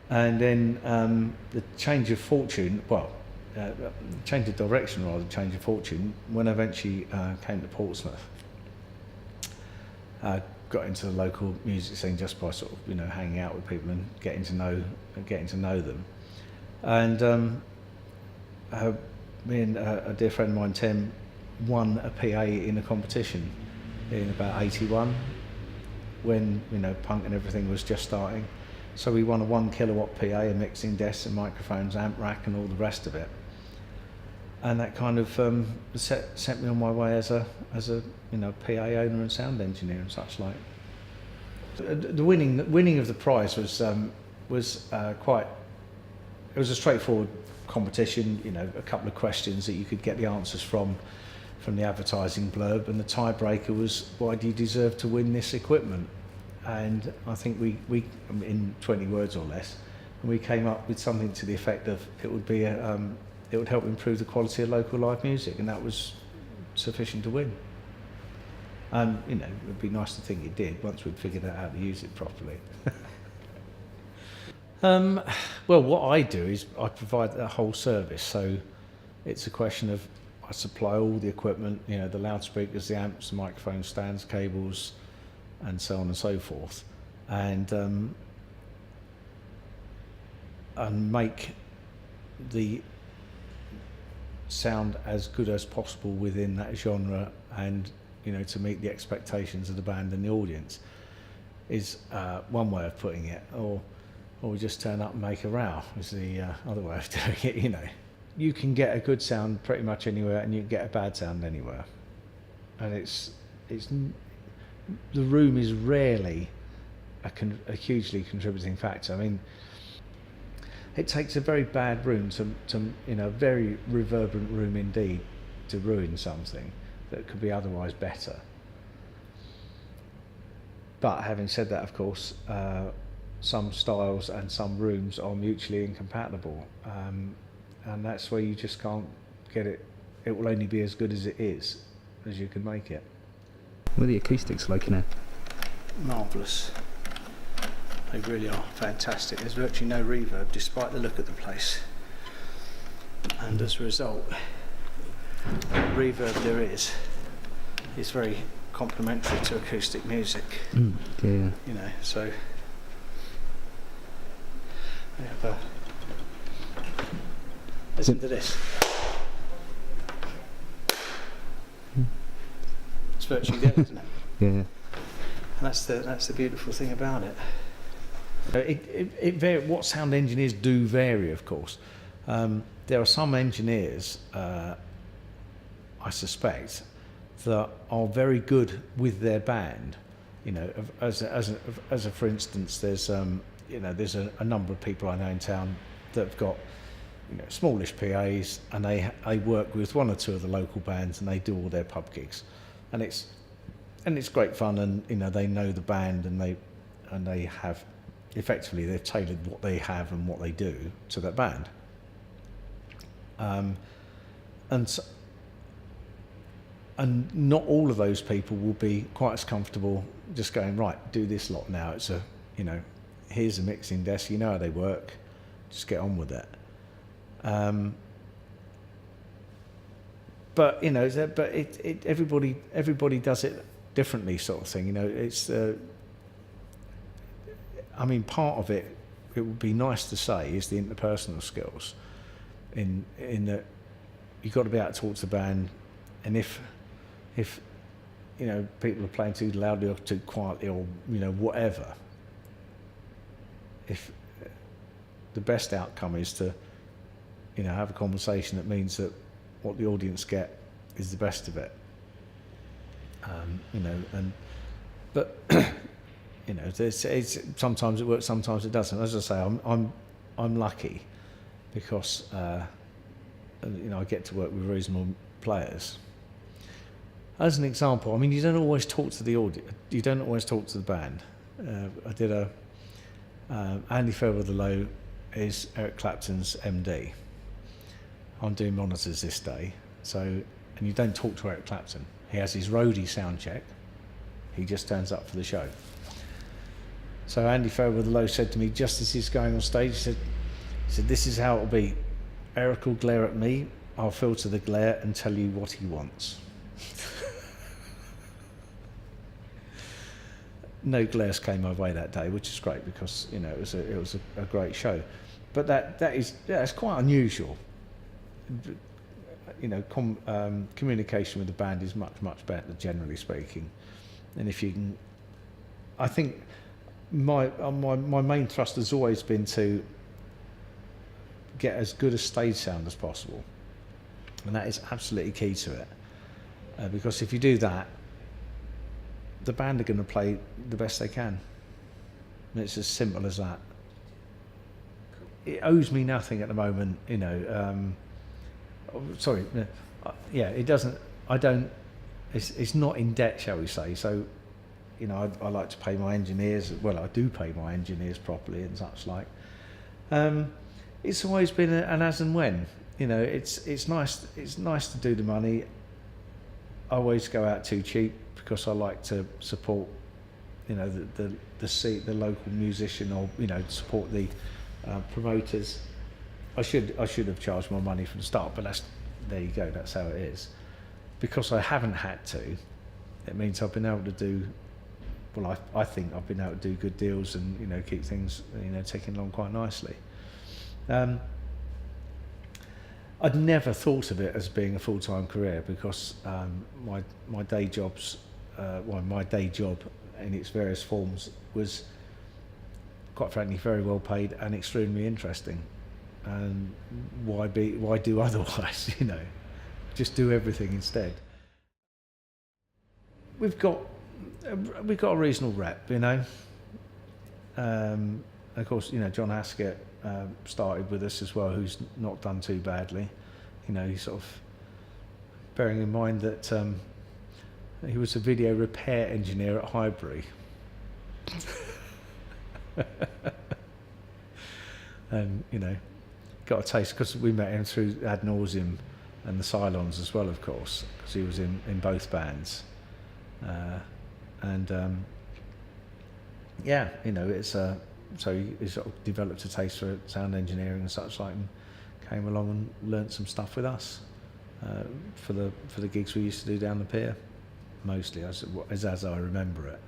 And then the change of fortune, change of direction rather than change of fortune, when I eventually came to Portsmouth. Got into the local music scene just by sort of hanging out with people and getting to know them. And me and a dear friend of mine, Tim, won a PA in a competition in about '81 when punk and everything was just starting. So we won a 1 kilowatt PA, a mixing desk and microphones, amp rack and all the rest of it. And that kind of set me on my way as a PA owner and sound engineer and such like. The winning of the prize was quite. It was a straightforward competition. A couple of questions that you could get the answers from the advertising blurb, and the tiebreaker was, why do you deserve to win this equipment? And I think we in 20 words or less, and we came up with something to the effect of it would help improve the quality of local live music, and that was sufficient to win. And it would be nice to think it did once we'd figured out how to use it properly. Well, what I do is I provide a whole service, so it's a question of I supply all the equipment, the loudspeakers, the amps, the microphone stands, cables, and so on and so forth, and make the sound as good as possible within that genre, and to meet the expectations of the band and the audience is one way of putting it, or we just turn up and make a row is the other way of doing it. You can get a good sound pretty much anywhere, and you can get a bad sound anywhere, and it's the room is rarely a hugely contributing factor. I mean, it takes a very bad room to a very reverberant room indeed to ruin something that could be otherwise better. But having said that, of course, some styles and some rooms are mutually incompatible, and that's where you just can't get it. It will only be as good as it is, as you can make it. What are the acoustics like in here? Marvellous. They really are fantastic. There's virtually no reverb despite the look of the place, and as a result, the reverb there is very complementary to acoustic music. Yeah. So we have a listen to this. It's virtually dead, isn't it? Yeah. And that's the beautiful thing about it. What sound engineers do vary, of course. There are some engineers, I suspect, that are very good with their band. As a for instance, there's a number of people I know in town that have got smallish PAs, and they work with one or two of the local bands, and they do all their pub gigs, and it's great fun, and they know the band, and they have effectively they've tailored what they have and what they do to that band, and not all of those people will be quite as comfortable just going, right, do this lot now. It's here's a mixing desk, how they work, just get on with it. But everybody does it differently, sort of thing. It's part of it would be nice to say is the interpersonal skills, in that you've got to be able to talk to the band, and if people are playing too loudly or too quietly or whatever, if the best outcome is to have a conversation that means that what the audience get is the best of it, but it's sometimes it works, sometimes it doesn't. As I say, I'm lucky because I get to work with reasonable players. As an example, you don't always talk to the audience. You don't always talk to the band. I did Andy Fairweather-Low is Eric Clapton's MD. I'm doing monitors this day, and you don't talk to Eric Clapton. He has his roadie sound check. He just turns up for the show. So Andy Fairweather with the Low said to me just as he's going on stage, he said, "This is how it'll be. Eric will glare at me, I'll filter the glare and tell you what he wants." No glares came my way that day, which is great because it was a great show. But that's quite unusual. Communication with the band is much better, generally speaking. And if you can, I think my main thrust has always been to get as good a stage sound as possible, and that is absolutely key to it. Because if you do that, the band are going to play the best they can. And it's as simple as that. It owes me nothing at the moment, it doesn't. I don't. It's not in debt, shall we say? So, I like to pay my engineers. Well, I do pay my engineers properly and such like. It's always been an as and when. It's nice. It's nice to do the money. I always go out too cheap because I like to support, the local musician, or support the promoters. I should have charged more money from the start, but there you go. That's how it is. Because I haven't had to, it means I've been able to do. Well, I think I've been able to do good deals and keep things ticking along quite nicely. I'd never thought of it as being a full-time career because my day job in its various forms was, quite frankly, very well paid and extremely interesting. And why do otherwise? Just do everything instead. We've got a reasonable rep, of course, John Haskett started with us as well, who's not done too badly. He's sort of bearing in mind that he was a video repair engineer at Highbury. And, got a taste, because we met him through Ad Nauseam and the Cylons as well, of course, because he was in both bands. So he sort of developed a taste for sound engineering and such like, and came along and learnt some stuff with us for the gigs we used to do down the pier, mostly as I remember it.